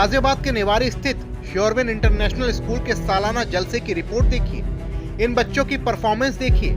गाजियाबाद के नेवारी स्थित श्योरविन international school के सालाना जलसे की रिपोर्ट देखिए। इन बच्चों की परफॉर्मेंस देखिए,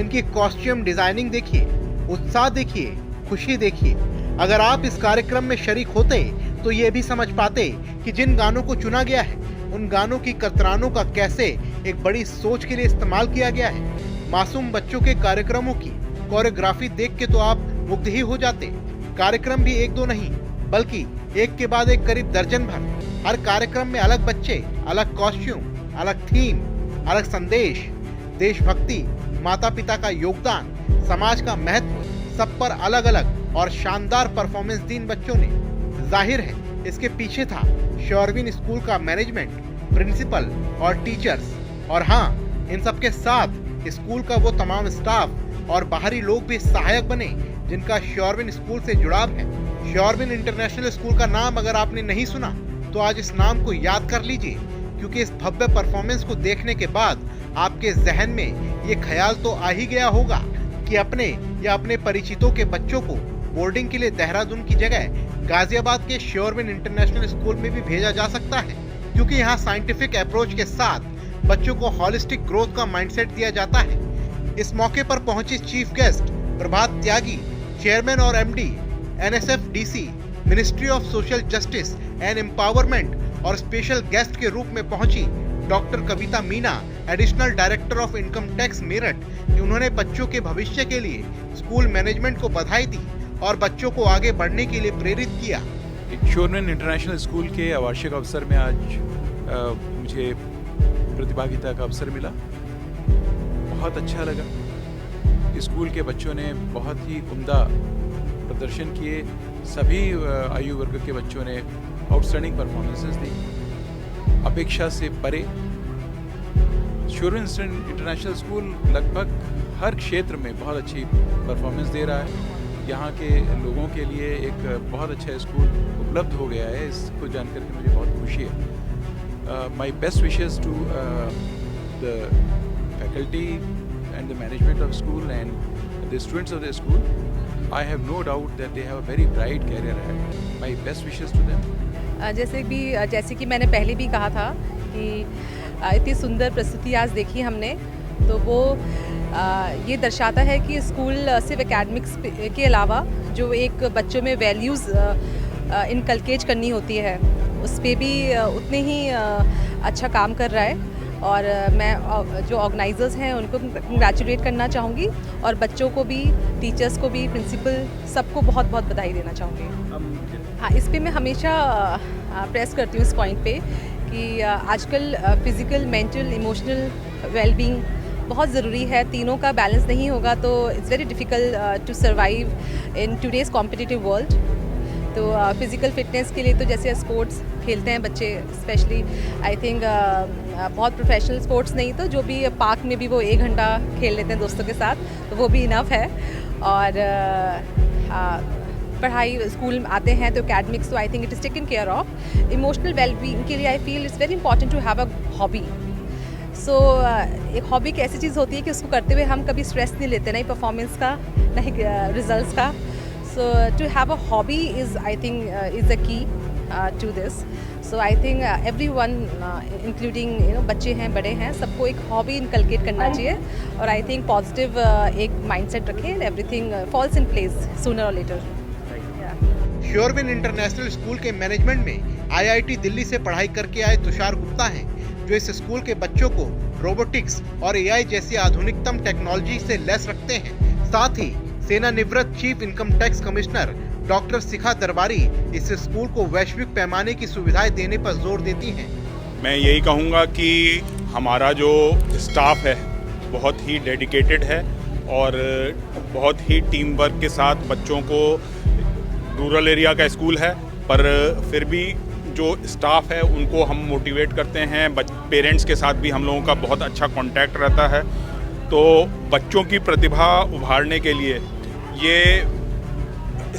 इनकी कॉस्ट्यूम डिजाइनिंग देखिए, उत्साह देखिए, खुशी देखिए। अगर आप इस कार्यक्रम में शरीक होते तो ये भी समझ पाते कि जिन गानों को चुना गया है उन गानों की कतरानों का कैसे एक बड़ी सोच के लिए इस्तेमाल किया गया है। मासूम बच्चों के कार्यक्रमों की कोरियोग्राफी देख के तो आप मुग्ध ही हो जाते। कार्यक्रम भी एक दो नहीं बल्कि एक के बाद एक करीब दर्जन भर। हर कार्यक्रम में अलग बच्चे, अलग कॉस्ट्यूम, अलग थीम, अलग संदेश, देशभक्ति, माता पिता का योगदान, समाज का महत्व, सब पर अलग अलग और शानदार परफॉर्मेंस दी इन बच्चों ने। जाहिर है इसके पीछे था श्योरविन स्कूल का मैनेजमेंट, प्रिंसिपल और टीचर्स, और हाँ, इन सबके साथ स्कूल का वो तमाम स्टाफ और बाहरी लोग भी सहायक बने जिनका श्योरविन स्कूल से जुड़ाव है। श्योरविन इंटरनेशनल स्कूल का नाम अगर आपने नहीं सुना तो आज इस नाम को याद कर लीजिए, क्योंकि इस भव्य परफॉर्मेंस को देखने के बाद आपके जहन में ये ख्याल तो आ ही गया होगा कि अपने या अपने परिचितों के बच्चों को बोर्डिंग के लिए देहरादून की जगह गाजियाबाद के श्योरविन इंटरनेशनल स्कूल में भी भेजा जा सकता है, क्योंकि यहाँ साइंटिफिक अप्रोच के साथ बच्चों को हॉलिस्टिक ग्रोथ का माइंडसेट दिया जाता है। इस मौके पर पहुंची चीफ गेस्ट प्रभात त्यागी, चेयरमैन और MD NSF-DC, ministry of social justice and empowerment, और स्पेशल गेस्ट के रूप में पहुंची doctor Kavita Meena, additional director of income tax Meerut. उन्होंने बच्चों के भविष्य के लिए स्कूल मैनेजमेंट को बधाई दी और बच्चों को आगे बढ़ने के लिए प्रेरित किया। श्योरविन इंटरनेशनल स्कूल के वार्षिक अवसर में आज मुझे प्रतिभागिता का अवसर मिला। बहुत अच्छा लगा। स्कूल के बच्चों ने बहुत ही उम्दा प्रदर्शन किए। सभी आयु वर्ग के बच्चों ने आउटस्टैंडिंग परफॉर्मेंसेस दी, अपेक्षा से परे। श्योरविन इंटरनेशनल स्कूल लगभग हर क्षेत्र में बहुत अच्छी परफॉर्मेंस दे रहा है। यहाँ के लोगों के लिए एक बहुत अच्छा स्कूल उपलब्ध हो गया है, इसको जानकर के मुझे बहुत खुशी है। My best wishes to the faculty and the management of school and the students of the school. I have no doubt that they have a very bright career ahead. My best wishes to them. जैसे कि मैंने पहले भी कहा था कि इतनी सुंदर प्रस्तुति आज देखी हमने, तो वो ये दर्शाता है कि स्कूल सिर्फ एकेडमिक्स के अलावा जो एक बच्चों में वैल्यूज़ इनकलकेट करनी होती है उस पर भी उतने ही अच्छा काम कर रहा है। और मैं जो ऑर्गेनाइजर्स हैं उनको कंग्रेचुलेट करना चाहूँगी और बच्चों को भी, टीचर्स को भी, प्रिंसिपल, सबको बहुत बहुत बधाई देना चाहूँगी। हाँ, इस पे मैं हमेशा प्रेस करती हूँ इस पॉइंट पे कि आजकल फिज़िकल, मेंटल, इमोशनल वेलबींग बहुत ज़रूरी है। तीनों का बैलेंस नहीं होगा तो it's very difficult to survive in today's competitive world. तो फिज़िकल फिटनेस के लिए तो जैसे स्पोर्ट्स खेलते हैं बच्चे, स्पेशली आई थिंक बहुत प्रोफेशनल स्पोर्ट्स नहीं तो जो भी पार्क में भी वो 1 घंटा खेल लेते हैं दोस्तों के साथ, तो वो भी इनफ है। और पढ़ाई, स्कूल आते हैं तो एकेडमिक्स तो I think it is taken care of. Emotional wellbeing के लिए I feel it's very important to have a hobby. So एक हॉबी एक ऐसी चीज़ होती है कि उसको करते हुए हम कभी स्ट्रेस नहीं लेते, नहीं परफॉर्मेंस का, नहीं रिजल्ट्स का। So to have a hobby is, I think, is the key to this. So I think everyone, including बच्चे हैं, बड़े हैं, सबको एक हॉबी इनकलकेट करना चाहिए और I think पॉजिटिव एक माइंडसेट रखें and everything falls in place sooner or later. Surewin international school के मैनेजमेंट में IIT दिल्ली से पढ़ाई करके आए तुषार गुप्ता हैं, जो इस स्कूल के बच्चों को रोबोटिक्स और AI जैसी आधुनिकतम टेक्नोलॉजी से लैस रखते हैं। साथ ही सेवानिवृत्त chief income tax commissioner doctor Shikha Darbari इस स्कूल को वैश्विक पैमाने की सुविधाएं देने पर जोर देती हैं। मैं यही कहूँगा कि हमारा जो स्टाफ है बहुत ही डेडिकेटेड है और बहुत ही टीम वर्क के साथ बच्चों को, रूरल एरिया का स्कूल है पर फिर भी जो स्टाफ है उनको हम मोटिवेट करते हैं। पेरेंट्स के साथ भी हम लोगों का बहुत अच्छा कांटेक्ट रहता है। तो बच्चों की प्रतिभा उभारने के लिए ये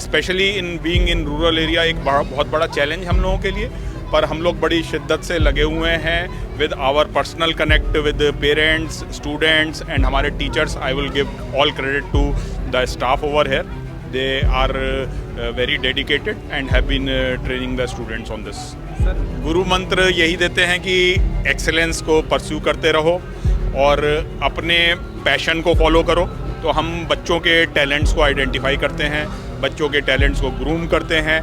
specially in being in rural area एक बहुत बड़ा चैलेंज हम लोगों के लिए, पर हम लोग बड़ी शिद्दत से लगे हुए हैं with our personal connect with parents, students and हमारे teachers. I will give all credit to the staff over here. They are very dedicated and have been training the students on this. गुरु मंत्र यही देते हैं कि excellence को pursue करते रहो और अपने पैशन को फॉलो करो। तो हम बच्चों के टैलेंट्स को आइडेंटिफाई करते हैं, बच्चों के टैलेंट्स को ग्रूम करते हैं।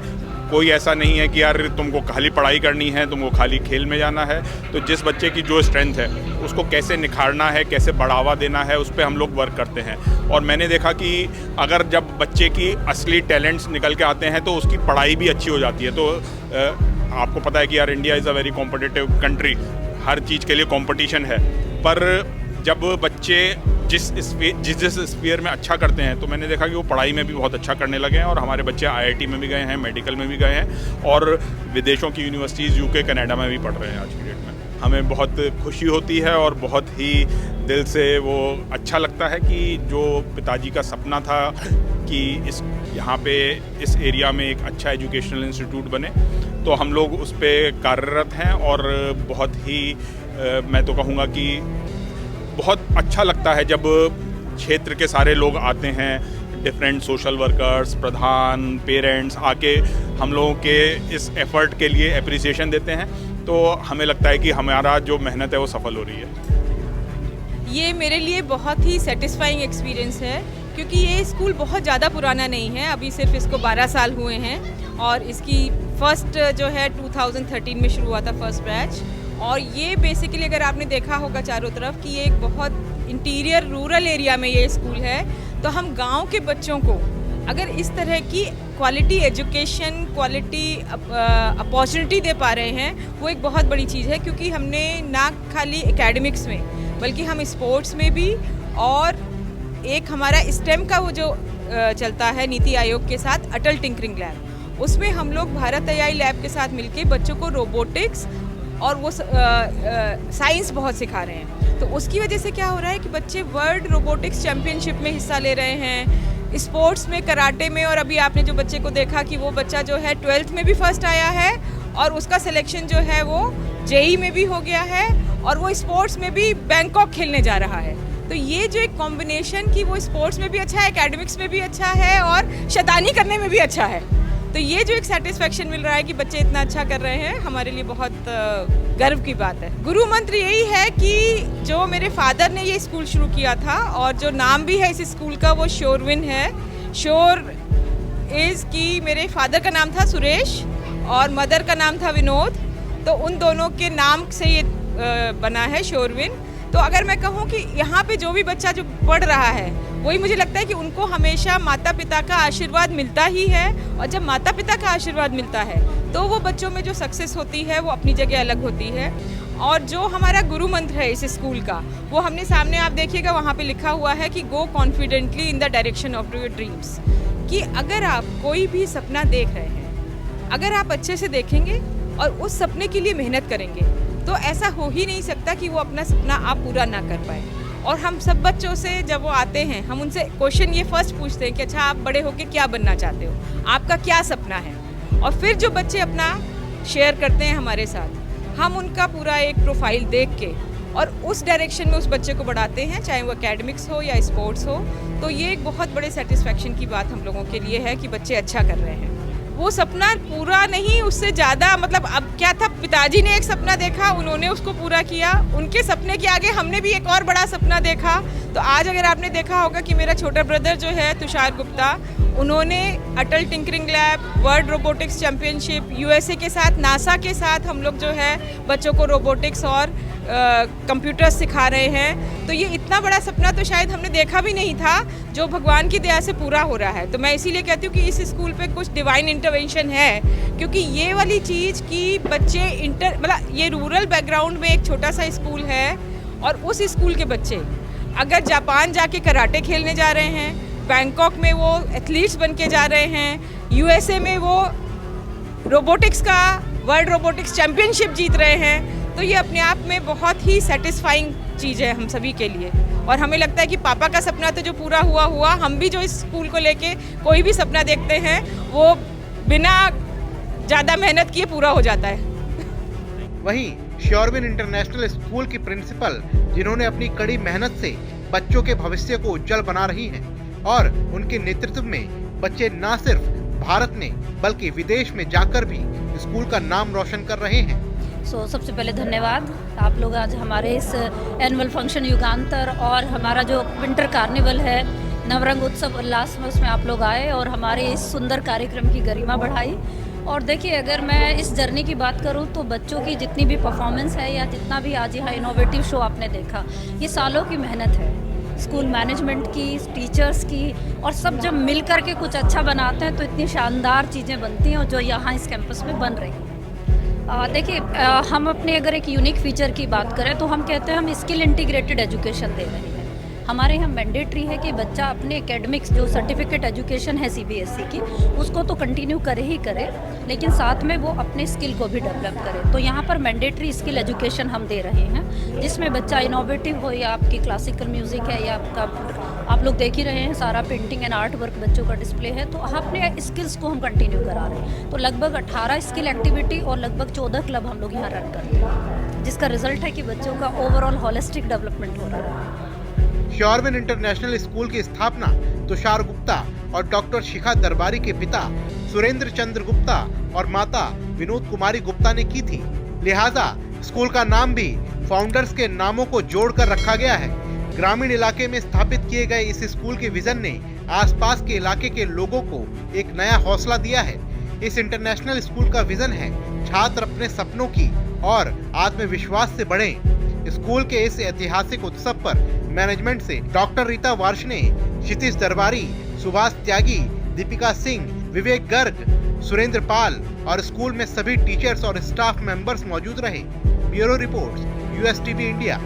कोई ऐसा नहीं है कि यार तुमको खाली पढ़ाई करनी है, तुमको खाली खेल में जाना है। तो जिस बच्चे की जो स्ट्रेंथ है उसको कैसे निखारना है, कैसे बढ़ावा देना है, उस पर हम लोग वर्क करते हैं। और मैंने देखा कि अगर जब बच्चे की असली टैलेंट्स निकल के आते हैं तो उसकी पढ़ाई भी अच्छी हो जाती है। तो आपको पता है कि यार India is a very competitive country, हर चीज़ के लिए कंपटीशन है। पर जब बच्चे जिस स्फीयर में अच्छा करते हैं तो मैंने देखा कि वो पढ़ाई में भी बहुत अच्छा करने लगे हैं। और हमारे बच्चे IIT में भी गए हैं, मेडिकल में भी गए हैं और विदेशों की यूनिवर्सिटीज़ UK कनाडा में भी पढ़ रहे हैं आज की डेट में। हमें बहुत खुशी होती है और बहुत ही दिल से वो अच्छा लगता है कि जो पिताजी का सपना था कि यहाँ पे इस एरिया में एक अच्छा एजुकेशनल इंस्टीट्यूट बने, तो हम लोग उस पर कार्यरत हैं। और बहुत ही मैं तो कहूँगा कि बहुत अच्छा लगता है जब क्षेत्र के सारे लोग आते हैं, डिफरेंट सोशल वर्कर्स, प्रधान, पेरेंट्स आके हम लोगों के इस एफर्ट के लिए एप्रिसिएशन देते हैं। तो हमें लगता है कि हमारा जो मेहनत है वो सफल हो रही है। ये मेरे लिए बहुत ही सेटिस्फाइंग एक्सपीरियंस है क्योंकि ये स्कूल बहुत ज़्यादा पुराना नहीं है, अभी सिर्फ इसको 12 साल हुए हैं और इसकी फर्स्ट जो है 2013 में शुरू हुआ था, फर्स्ट बैच। और ये बेसिकली अगर आपने देखा होगा चारों तरफ कि ये एक बहुत इंटीरियर रूरल एरिया में ये स्कूल है, तो हम गांव के बच्चों को अगर इस तरह की क्वालिटी एजुकेशन, क्वालिटी अपॉर्चुनिटी दे पा रहे हैं, वो एक बहुत बड़ी चीज़ है। क्योंकि हमने ना खाली एकेडमिक्स में बल्कि हम स्पोर्ट्स में भी, और एक हमारा स्टेम का वो जो चलता है नीति आयोग के साथ अटल टिंकरिंग लैब, उसमें हम लोग भारत AI लैब के साथ मिलके बच्चों को रोबोटिक्स और वो साइंस बहुत सिखा रहे हैं। तो उसकी वजह से क्या हो रहा है कि बच्चे वर्ल्ड रोबोटिक्स चैम्पियनशिप में हिस्सा ले रहे हैं, स्पोर्ट्स में, कराटे में। और अभी आपने जो बच्चे को देखा कि वो बच्चा जो है 12th में भी फर्स्ट आया है और उसका सिलेक्शन जो है वो JEE में भी हो गया है और वो स्पोर्ट्स में भी बैंकॉक खेलने जा रहा है। तो ये जो एक कॉम्बिनेशन कि वो स्पोर्ट्स में भी अच्छा है, एकेडमिक्स में भी अच्छा है और शैतानी करने में भी अच्छा है, तो ये जो एक सेटिस्फेक्शन मिल रहा है कि बच्चे इतना अच्छा कर रहे हैं, हमारे लिए बहुत गर्व की बात है। गुरु मंत्र यही है कि जो मेरे फादर ने ये स्कूल शुरू किया था और जो नाम भी है इस स्कूल का वो शोरविन है। शोर इज़ कि मेरे फादर का नाम था सुरेश और मदर का नाम था विनोद, तो उन दोनों के नाम से ये बना है शोरविन। तो अगर मैं कहूँ कि यहाँ पे जो भी बच्चा जो पढ़ रहा है, वही मुझे लगता है कि उनको हमेशा माता पिता का आशीर्वाद मिलता ही है। और जब माता पिता का आशीर्वाद मिलता है तो वो बच्चों में जो सक्सेस होती है वो अपनी जगह अलग होती है। और जो हमारा गुरु मंत्र है इस स्कूल का, वो हमने सामने आप देखिएगा वहाँ पे लिखा हुआ है कि go confidently in the direction of your dreams. कि अगर आप कोई भी सपना देख रहे हैं, अगर आप अच्छे से देखेंगे और उस सपने के लिए मेहनत करेंगे, तो ऐसा हो ही नहीं सकता कि वो अपना सपना आप पूरा ना कर पाए। और हम सब बच्चों से जब वो आते हैं, हम उनसे क्वेश्चन ये फर्स्ट पूछते हैं कि अच्छा आप बड़े होके क्या बनना चाहते हो, आपका क्या सपना है। और फिर जो बच्चे अपना शेयर करते हैं हमारे साथ, हम उनका पूरा एक प्रोफाइल देख के और उस डायरेक्शन में उस बच्चे को बढ़ाते हैं, चाहे वो एकेडमिक्स हो या स्पोर्ट्स हो। तो ये एक बहुत बड़े सेटिस्फेक्शन की बात हम लोगों के लिए है कि बच्चे अच्छा कर रहे हैं। वो सपना पूरा नहीं, उससे ज़्यादा, मतलब अब क्या था, पिताजी ने एक सपना देखा, उन्होंने उसको पूरा किया। उनके सपने के आगे हमने भी एक और बड़ा सपना देखा। तो आज अगर आपने देखा होगा कि मेरा छोटा ब्रदर जो है तुषार गुप्ता, उन्होंने Atal tinkering lab, world robotics championship, USA के साथ, नासा के साथ हम लोग जो है बच्चों को रोबोटिक्स और कंप्यूटर सिखा रहे हैं। तो ये इतना बड़ा सपना तो शायद हमने देखा भी नहीं था, जो भगवान की दया से पूरा हो रहा है। तो मैं इसीलिए कहती हूँ कि इस स्कूल पे कुछ डिवाइन इंटरवेंशन है, क्योंकि ये वाली चीज़ कि बच्चे मतलब ये रूरल बैकग्राउंड में एक छोटा सा स्कूल है और उस स्कूल के बच्चे अगर जापान जाके कराटे खेलने जा रहे हैं, बैंकॉक में वो एथलीट्स बन के जा रहे हैं, USA में वो रोबोटिक्स का वर्ल्ड रोबोटिक्स चैम्पियनशिप जीत रहे हैं, तो ये अपने आप में बहुत ही सेटिस्फाइंग चीज़ है हम सभी के लिए। और हमें लगता है कि पापा का सपना तो जो पूरा हुआ, हम भी जो इस स्कूल को लेके कोई भी सपना देखते हैं वो बिना ज़्यादा मेहनत किए पूरा हो जाता है। वहीं शोरविन इंटरनेशनल स्कूल की प्रिंसिपल, जिन्होंने अपनी कड़ी मेहनत से बच्चों के भविष्य को उज्जवल बना रही हैं और उनके नेतृत्व में बच्चे न सिर्फ भारत में बल्कि विदेश में जाकर भी स्कूल का नाम रोशन कर रहे हैं। सबसे पहले धन्यवाद, आप लोग आज हमारे इस एनुअल फंक्शन युगांतर और हमारा जो विंटर कार्निवल है नवरंग उत्सव उल्लास में, उसमें आप लोग आए और हमारे इस सुंदर कार्यक्रम की गरिमा बढ़ाई। और देखिए, अगर मैं इस जर्नी की बात करूं तो बच्चों की जितनी भी परफॉर्मेंस है या जितना भी आज यहाँ इनोवेटिव शो आपने देखा, ये सालों की मेहनत है स्कूल मैनेजमेंट की, टीचर्स की, और सब जब मिल कर के कुछ अच्छा बनाते हैं तो इतनी शानदार चीज़ें बनती हैं जो यहाँ इस कैंपस में बन रही हैं। देखिए, हम अपने अगर एक यूनिक फीचर की बात करें तो हम कहते हैं हम स्किल इंटीग्रेटेड एजुकेशन दे रहे हैं। हमारे यहाँ मैंडेटरी है कि बच्चा अपने एकेडमिक्स जो सर्टिफिकेट एजुकेशन है CBSE की, उसको तो कंटिन्यू करे ही करे, लेकिन साथ में वो अपने स्किल को भी डेवलप करे। तो यहाँ पर मैंडेटरी स्किल एजुकेशन हम दे रहे हैं, जिसमें बच्चा इनोवेटिव हो या आपकी क्लासिकल म्यूज़िक है या आपका, आप लोग देख ही रहे हैं सारा पेंटिंग एंड आर्ट वर्क बच्चों का डिस्प्ले है, तो अपने स्किल्स को हम कंटिन्यू करा रहे हैं। तो लगभग 18 स्किल एक्टिविटी और लगभग 14 क्लब हम लोग यहाँ रन करते हैं, जिसका रिजल्ट है कि बच्चों का ओवरऑल होलिस्टिक डेवलपमेंट हो रहा है। श्योरविन इंटरनेशनल स्कूल की स्थापना तुषार गुप्ता और डॉक्टर शिखा दरबारी के पिता सुरेंद्र चंद्र गुप्ता और माता विनोद कुमारी गुप्ता ने की थी। लिहाजा स्कूल का नाम भी फाउंडर्स के नामों को जोड़कर रखा गया है। ग्रामीण इलाके में स्थापित किए गए इस स्कूल के विजन ने आसपास के इलाके के लोगों को एक नया हौसला दिया है। इस इंटरनेशनल स्कूल का विजन है छात्र अपने सपनों की और आत्मविश्वास से बढ़ें। स्कूल के इस ऐतिहासिक उत्सव पर मैनेजमेंट से डॉक्टर रीता वार्ष्णे, क्षितिज दरबारी, सुभाष त्यागी, दीपिका सिंह, विवेक गर्ग, सुरेंद्र पाल और स्कूल में सभी टीचर्स और स्टाफ मेंबर्स मौजूद रहे। Bureau reports, USTV India.